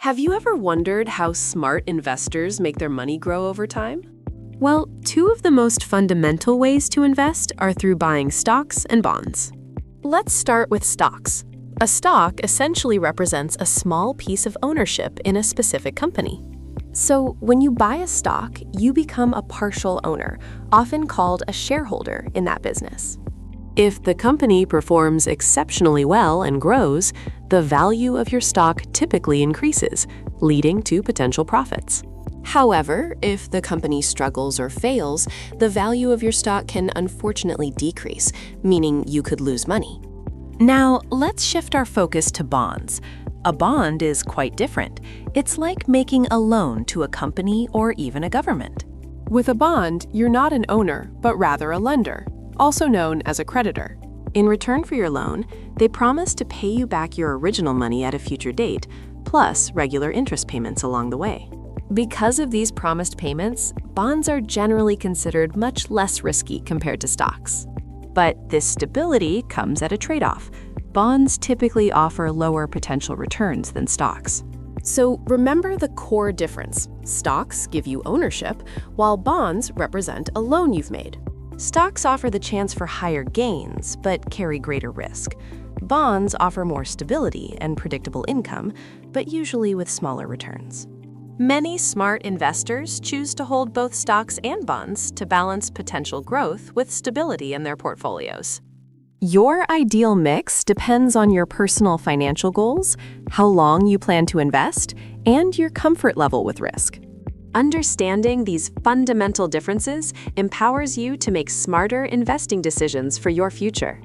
Have you ever wondered how smart investors make their money grow over time? Well, two of the most fundamental ways to invest are through buying stocks and bonds. Let's start with stocks. A stock essentially represents a small piece of ownership in a specific company. So when you buy a stock, you become a partial owner, often called a shareholder in that business. If the company performs exceptionally well and grows, the value of your stock typically increases, leading to potential profits. However, if the company struggles or fails, the value of your stock can unfortunately decrease, meaning you could lose money. Now, let's shift our focus to bonds. A bond is quite different. It's like making a loan to a company or even a government. With a bond, you're not an owner, but rather a lender, also known as a creditor. In return for your loan, they promise to pay you back your original money at a future date, plus regular interest payments along the way. Because of these promised payments, bonds are generally considered much less risky compared to stocks. But this stability comes at a trade-off. Bonds typically offer lower potential returns than stocks. So remember the core difference. Stocks give you ownership, while bonds represent a loan you've made. Stocks offer the chance for higher gains, but carry greater risk. Bonds offer more stability and predictable income, but usually with smaller returns. Many smart investors choose to hold both stocks and bonds to balance potential growth with stability in their portfolios. Your ideal mix depends on your personal financial goals, how long you plan to invest, and your comfort level with risk. Understanding these fundamental differences empowers you to make smarter investing decisions for your future.